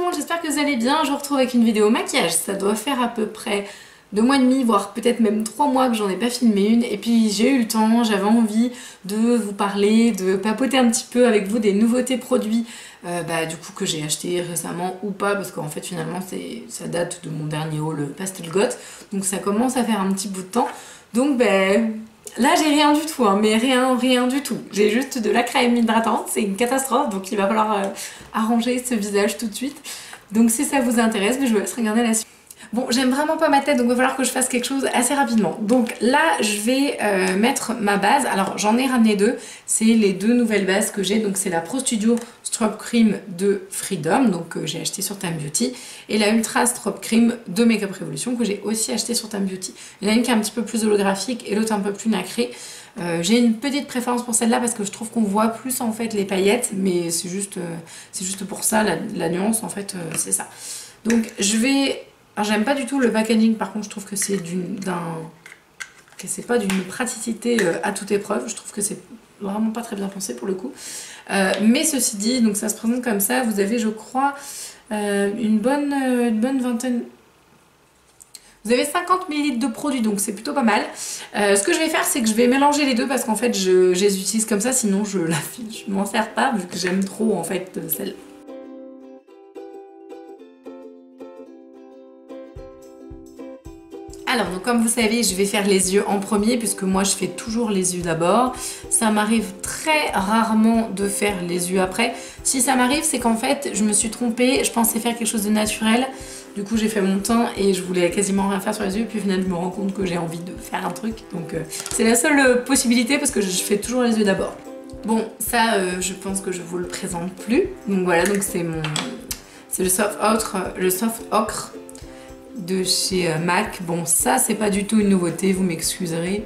monde, j'espère que vous allez bien. Je vous retrouve avec une vidéo maquillage. Ça doit faire à peu près 2 mois et demi, voire peut-être même 3 mois que j'en ai pas filmé une. Et puis j'ai eu le temps, j'avais envie de vous parler, de papoter un petit peu avec vous des nouveautés produits du coup que j'ai acheté récemment ou pas, parce qu'en fait finalement ça date de mon dernier haul Pastel Goth. Donc ça commence à faire un petit bout de temps. Donc là j'ai rien du tout, hein, mais rien du tout. J'ai juste de la crème hydratante, c'est une catastrophe, donc il va falloir arranger ce visage tout de suite. Donc si ça vous intéresse, je vous laisse regarder la suite. Bon, j'aime vraiment pas ma tête, donc il va falloir que je fasse quelque chose assez rapidement. Donc là, je vais mettre ma base. Alors j'en ai ramené deux, c'est les deux nouvelles bases que j'ai. Donc c'est la Pro Studio Strobe Cream de Freedom, donc que j'ai acheté sur Time Beauty, et la Ultra Strobe Cream de Makeup Revolution que j'ai aussi acheté sur Time Beauty. Il y en a une qui est un petit peu plus holographique et l'autre un peu plus nacrée. J'ai une petite préférence pour celle-là parce que je trouve qu'on voit plus en fait les paillettes, mais c'est juste pour ça, la nuance en fait, c'est ça. Donc je vais... Alors j'aime pas du tout le packaging, par contre je trouve que c'est pas d'une praticité à toute épreuve. Je trouve que c'est vraiment pas très bien pensé pour le coup. Mais ceci dit, donc ça se présente comme ça. Vous avez, je crois, une bonne vingtaine... Vous avez 50 ml de produits, donc c'est plutôt pas mal. Ce que je vais faire, c'est que je vais mélanger les deux parce qu'en fait je les utilise comme ça, sinon je m'en sers pas vu que j'aime trop en fait celle-là. Alors donc comme vous savez, je vais faire les yeux en premier puisque moi je fais toujours les yeux d'abord. Ça m'arrive très rarement de faire les yeux après. Si ça m'arrive, c'est qu'en fait je me suis trompée, je pensais faire quelque chose de naturel. Du coup j'ai fait mon teint et je voulais quasiment rien faire sur les yeux, puis finalement je me rends compte que j'ai envie de faire un truc. Donc c'est la seule possibilité parce que je fais toujours les yeux d'abord. Bon ça je pense que je vous le présente plus. Donc voilà, donc c'est le soft ocre de chez MAC. Bon ça c'est pas du tout une nouveauté, vous m'excuserez,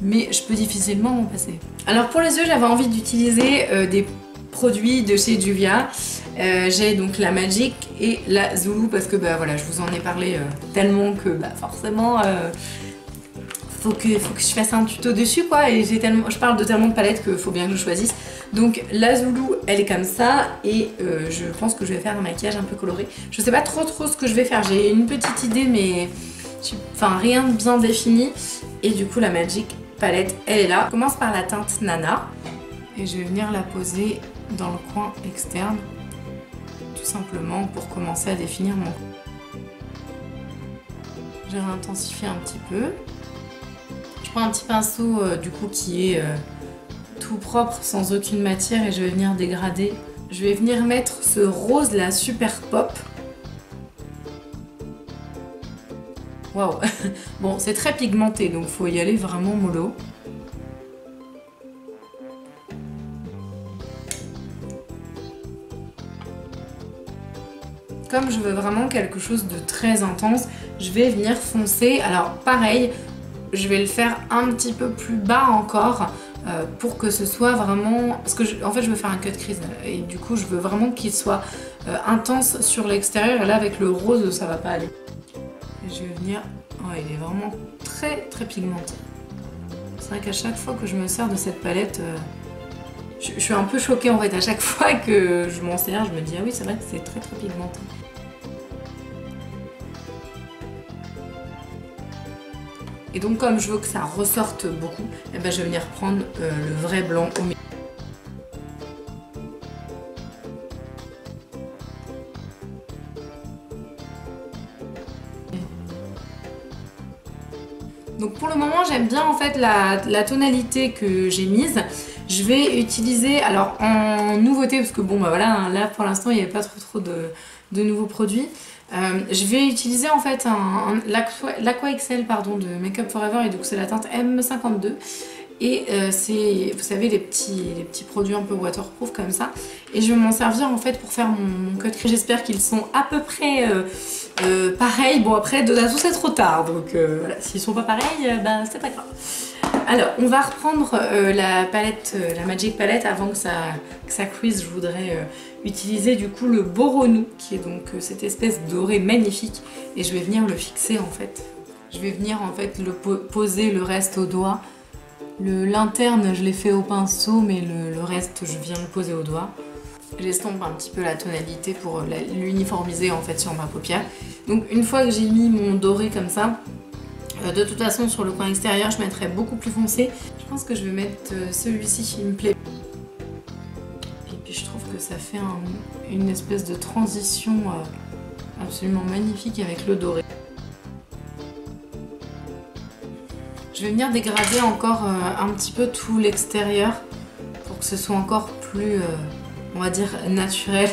mais je peux difficilement m'en passer. Alors pour les yeux j'avais envie d'utiliser des produits de chez Juvia. J'ai donc la Magic et la Zulu parce que voilà, je vous en ai parlé tellement que forcément faut que je fasse un tuto dessus quoi, et je parle de tellement de palettes qu'il faut bien que je choisisse. Donc la Zulu elle est comme ça et je pense que je vais faire un maquillage un peu coloré. Je sais pas trop ce que je vais faire, j'ai une petite idée mais rien de bien défini. Et du coup la Magic palette elle est là. Je commence par la teinte Nana et je vais venir la poser dans le coin externe tout simplement pour commencer à définir mon... Je vais intensifier un petit peu. Je prends un petit pinceau du coup qui est tout propre sans aucune matière et je vais venir dégrader. Je vais venir mettre ce rose là super pop. Waouh. Bon c'est très pigmenté donc faut y aller vraiment mollo. Comme je veux vraiment quelque chose de très intense, je vais venir foncer. Alors pareil, je vais le faire un petit peu plus bas encore pour que ce soit vraiment... Parce que en fait je veux faire un cut crease et du coup je veux vraiment qu'il soit intense sur l'extérieur, et là avec le rose ça va pas aller. Et je vais venir... Oh, il est vraiment très pigmenté. C'est vrai qu'à chaque fois que je me sers de cette palette, je suis un peu choquée en fait. À chaque fois que je m'en sers, je me dis ah oui c'est vrai que c'est très pigmenté. Et donc comme je veux que ça ressorte beaucoup, je vais venir prendre le vrai blanc au milieu. Donc pour le moment j'aime bien en fait la tonalité que j'ai mise. Je vais utiliser, alors en nouveauté, parce que bon voilà, là pour l'instant il n'y avait pas trop de nouveaux produits. Je vais utiliser en fait l'Aqua XL pardon, de Make Up For Ever, et donc c'est la teinte M52. Et c'est, vous savez, les petits produits un peu waterproof comme ça. Et je vais m'en servir en fait pour faire mon cut crease. J'espère qu'ils sont à peu près pareils. Bon après, de toute façon c'est trop tard. Donc voilà, s'ils sont pas pareils, c'est pas grave. Alors, on va reprendre la palette, la Magic Palette. Avant que ça crease, je voudrais utiliser du coup le Boronou, qui est donc cette espèce doré magnifique. Et je vais venir le fixer en fait. Je vais venir en fait poser le reste au doigt. L'interne, je l'ai fait au pinceau, mais le reste, je viens le poser au doigt. j'estompe un petit peu la tonalité pour l'uniformiser en fait sur ma paupière. Donc une fois que j'ai mis mon doré comme ça, de toute façon sur le coin extérieur je mettrai beaucoup plus foncé. Je pense que je vais mettre celui-ci, il me plaît. Et puis je trouve que ça fait une espèce de transition absolument magnifique avec le doré. Je vais venir dégrader encore un petit peu tout l'extérieur pour que ce soit encore plus, on va dire, naturel.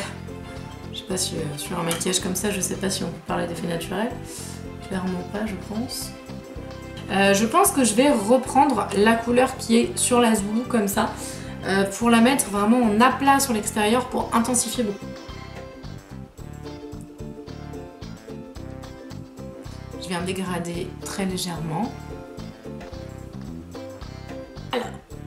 Je sais pas si sur un maquillage comme ça, je sais pas si on peut parler d'effet naturel. Clairement pas, je pense. Je pense que je vais reprendre la couleur qui est sur la Zulu comme ça pour la mettre vraiment en aplat sur l'extérieur pour intensifier beaucoup. Je viens dégrader très légèrement.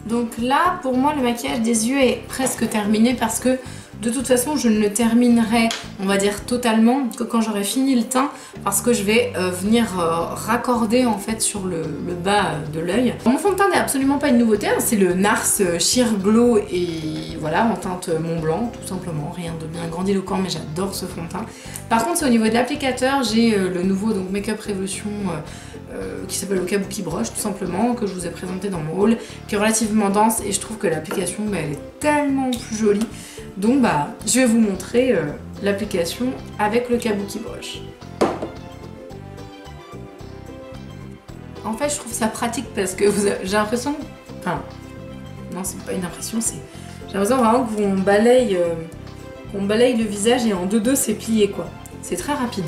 Donc là, pour moi, le maquillage des yeux est presque terminé parce que de toute façon, je ne le terminerai, on va dire totalement, que quand j'aurai fini le teint, parce que je vais venir raccorder en fait sur le bas de l'œil. Mon fond de teint n'est absolument pas une nouveauté, hein, c'est le NARS Sheer Glow et voilà, en teinte Mont Blanc, tout simplement, rien de bien grandiloquent, mais j'adore ce fond de teint. Par contre, c'est au niveau de l'applicateur, j'ai le nouveau donc Makeup Revolution qui s'appelle le Kabuki Brush tout simplement, que je vous ai présenté dans mon haul, qui est relativement dense et je trouve que l'application elle est tellement plus jolie. Donc bah je vais vous montrer l'application avec le Kabuki Brush. En fait je trouve ça pratique parce que j'ai l'impression, enfin non c'est pas une impression, c'est j'ai l'impression vraiment qu'on balaye le visage et en 2-2 c'est plié quoi. C'est très rapide.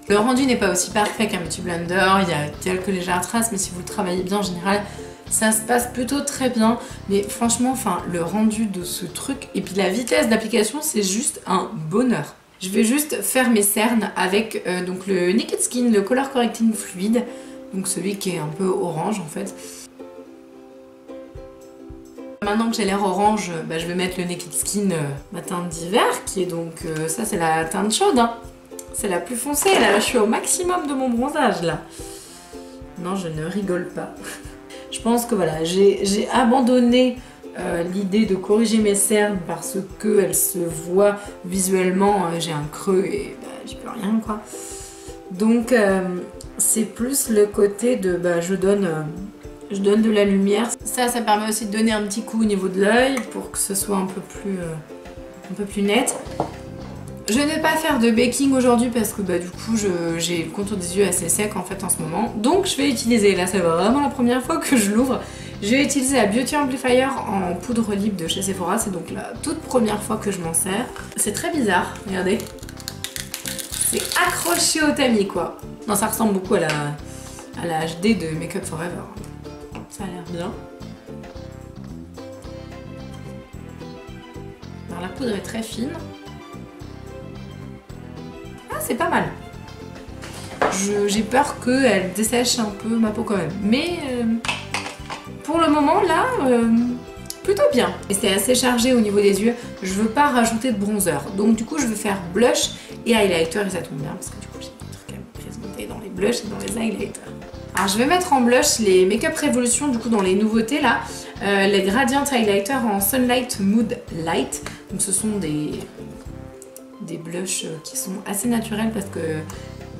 Le rendu n'est pas aussi parfait qu'un Beauty Blender, il y a quelques légères traces, mais si vous le travaillez bien en général, ça se passe plutôt très bien. Mais franchement, enfin, le rendu de ce truc, et puis la vitesse d'application, c'est juste un bonheur. Je vais juste faire mes cernes avec donc le Naked Skin, le Color Correcting Fluid, donc celui qui est un peu orange en fait. Maintenant que j'ai l'air orange, bah, je vais mettre le Naked Skin ma teinte d'hiver, qui est donc, ça c'est la teinte chaude, hein. C'est la plus foncée, là je suis au maximum de mon bronzage là. Non, je ne rigole pas. Je pense que voilà, j'ai abandonné l'idée de corriger mes cernes parce qu'elles se voient visuellement, j'ai un creux et bah, j'y peux rien quoi. Donc c'est plus le côté de bah, je donne de la lumière. Ça permet aussi de donner un petit coup au niveau de l'œil pour que ce soit un peu plus net. Je ne vais pas faire de baking aujourd'hui parce que bah, du coup j'ai le contour des yeux assez sec en fait en ce moment. Donc je vais utiliser, là c'est vraiment la première fois que je l'ouvre, je vais utiliser la Beauty Amplifier en poudre libre de chez Sephora. C'est donc la toute première fois que je m'en sers. C'est très bizarre, regardez. C'est accroché au tamis quoi. Non, ça ressemble beaucoup à la HD de Make Up Forever. Ça a l'air bien. Alors la poudre est très fine. C'est pas mal. J'ai peur qu'elle dessèche un peu ma peau quand même. Mais pour le moment là, plutôt bien. Et c'est assez chargé au niveau des yeux. Je veux pas rajouter de bronzer. Donc du coup je vais faire blush et highlighter et ça tombe bien parce que du coup j'ai des trucs à me présenter dans les blushs et dans les highlighters. Alors je vais mettre en blush les Makeup Revolution du coup dans les nouveautés là. Les Gradient Highlighter en Sunlight Mood Light. Donc ce sont des blushs qui sont assez naturels parce que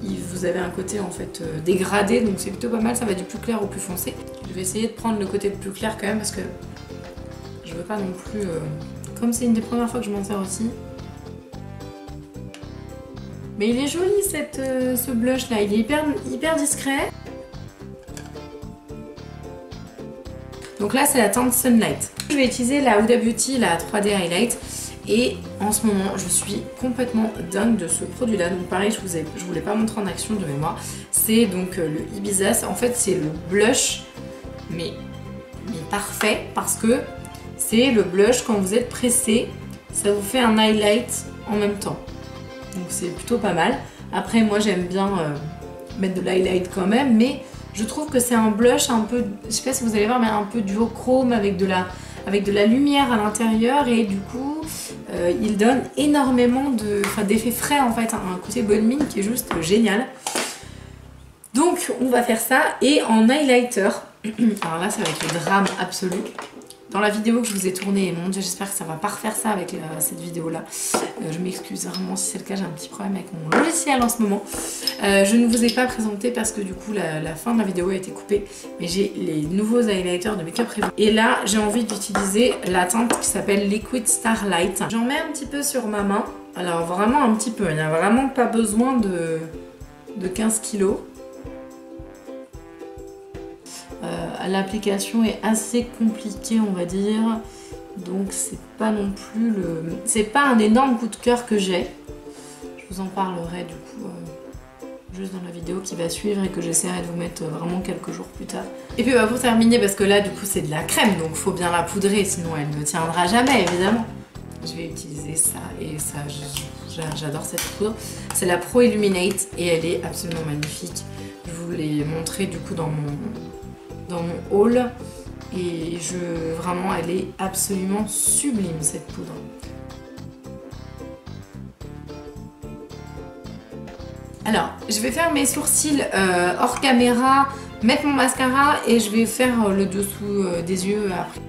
vous avez un côté en fait dégradé, donc c'est plutôt pas mal, ça va du plus clair au plus foncé. Je vais essayer de prendre le côté le plus clair quand même parce que je veux pas non plus, comme c'est une des premières fois que je m'en sers aussi. Mais il est joli ce blush là, il est hyper discret. Donc là c'est la teinte Sunlight. Je vais utiliser la Huda Beauty, la 3D Highlight. Et en ce moment, je suis complètement dingue de ce produit-là. Donc pareil, je vous l'ai pas montré en action de mémoire. C'est donc le Ibiza. En fait, c'est le blush, mais parfait parce que c'est le blush quand vous êtes pressé. Ça vous fait un highlight en même temps. Donc c'est plutôt pas mal. Après, moi, j'aime bien mettre de l'highlight quand même. Mais je trouve que c'est un blush un peu, je sais pas si vous allez voir, mais un peu duochrome avec de la lumière à l'intérieur et du coup il donne énormément d'effets frais en fait, un côté bonne mine qui est juste génial. Donc on va faire ça et en highlighter Alors là, ça va être le drame absolu. Dans la vidéo que je vous ai tournée, et mon Dieu, j'espère que ça va pas refaire ça avec cette vidéo-là. Je m'excuse vraiment si c'est le cas, j'ai un petit problème avec mon logiciel en ce moment. Je ne vous ai pas présenté parce que du coup, la fin de la vidéo a été coupée. Mais j'ai les nouveaux highlighters de Make-up Revolution. Et là, j'ai envie d'utiliser la teinte qui s'appelle Liquid Starlight. J'en mets un petit peu sur ma main. Alors vraiment un petit peu, il n'y a vraiment pas besoin de 15 kilos. L'application est assez compliquée, on va dire, donc c'est pas non plus c'est pas un énorme coup de cœur que j'ai. Je vous en parlerai du coup juste dans la vidéo qui va suivre et que j'essaierai de vous mettre vraiment quelques jours plus tard. Et puis pour terminer, parce que là du coup c'est de la crème, donc faut bien la poudrer, sinon elle ne tiendra jamais évidemment. Je vais utiliser ça et ça, j'adore cette poudre. C'est la Pro Illuminate et elle est absolument magnifique. Je vous l'ai montré du coup dans mon haul et vraiment elle est absolument sublime cette poudre. Alors je vais faire mes sourcils hors caméra, mettre mon mascara et je vais faire le dessous des yeux après.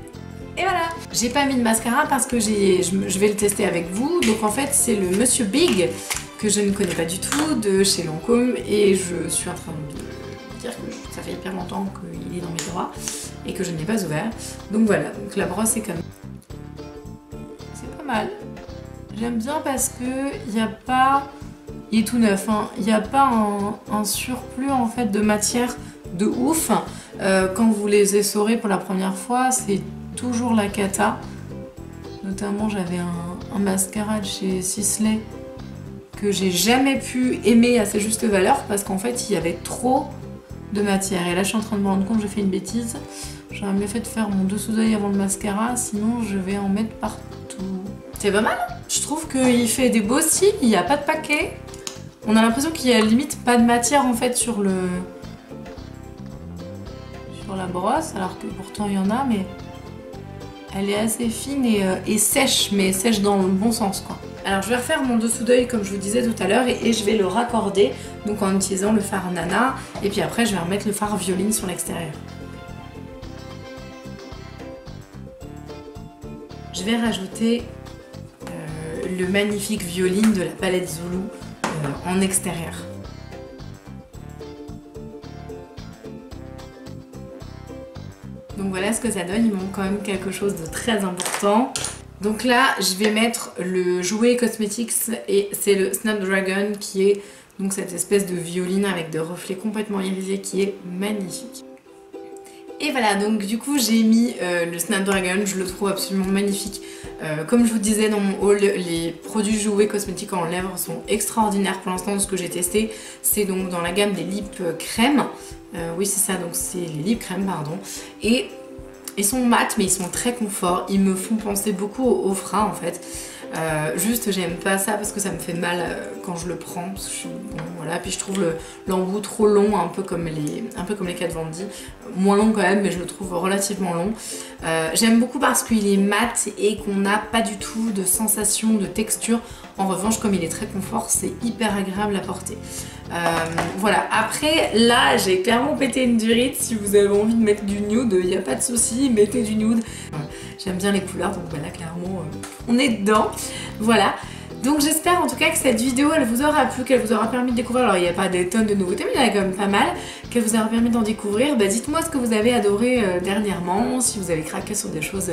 Et voilà, j'ai pas mis de mascara parce que je vais le tester avec vous. Donc en fait c'est le Monsieur Big que je ne connais pas du tout de chez Lancôme et je suis en train de dire que ça fait hyper longtemps qu'il est dans mes tiroirs et que je ne l'ai pas ouvert. Donc voilà, donc la brosse est comme... C'est pas mal. J'aime bien parce que il n'y a pas... Il est tout neuf, hein. Il n'y a pas un surplus en fait de matière de ouf. Quand vous les essorez pour la première fois, c'est toujours la cata. Notamment j'avais un mascara de chez Sisley que j'ai jamais pu aimer à sa juste valeur parce qu'en fait il y avait trop de matière. Et là je suis en train de me rendre compte que j'ai fait une bêtise. J'aurais mieux fait de faire mon dessous d'œil avant le mascara, sinon je vais en mettre partout. C'est pas mal. Je trouve qu'il fait des beaux cils, il n'y a pas de paquet. On a l'impression qu'il y a limite pas de matière en fait sur la brosse, alors que pourtant il y en a, mais elle est assez fine et sèche, mais sèche dans le bon sens quoi. Alors je vais refaire mon dessous d'œil comme je vous disais tout à l'heure et je vais le raccorder donc en utilisant le fard Nana et puis après je vais remettre le fard Violine sur l'extérieur. Je vais rajouter le magnifique Violine de la palette Zulu en extérieur. Donc voilà ce que ça donne, il manque quand même quelque chose de très important. Donc là, je vais mettre le Jouet Cosmetics et c'est le Snapdragon qui est donc cette espèce de violine avec des reflets complètement irisés qui est magnifique. Et voilà, donc du coup j'ai mis le Snapdragon, je le trouve absolument magnifique. Comme je vous disais dans mon haul, les produits Jouet cosmétiques en lèvres sont extraordinaires pour l'instant. Ce que j'ai testé, c'est donc dans la gamme des lip crème. Oui c'est ça, donc c'est les lip crème pardon. Et ils sont mat mais ils sont très confort, ils me font penser beaucoup au frein en fait. Juste j'aime pas ça parce que ça me fait mal quand je le prends parce que bon, voilà. Puis je trouve l'embout trop long, un peu comme les Kat Von D, moins long quand même mais je le trouve relativement long. J'aime beaucoup parce qu'il est mat et qu'on n'a pas du tout de sensation de texture. En revanche comme il est très confort c'est hyper agréable à porter. Voilà, après là j'ai clairement pété une durite. Si vous avez envie de mettre du nude, il n'y a pas de souci, mettez du nude. J'aime bien les couleurs donc voilà, clairement on est dedans. Voilà, donc j'espère en tout cas que cette vidéo elle vous aura plu, qu'elle vous aura permis de découvrir. Alors il n'y a pas des tonnes de nouveautés mais il y en a quand même pas mal, qu'elle vous aura permis d'en découvrir. Dites-moi ce que vous avez adoré dernièrement, si vous avez craqué sur des choses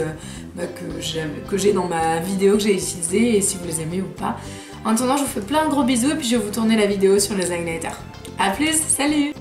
que j'ai dans ma vidéo que j'ai utilisée et si vous les aimez ou pas. En attendant je vous fais plein de gros bisous et puis je vais vous tourner la vidéo sur les highlighters. A plus, salut!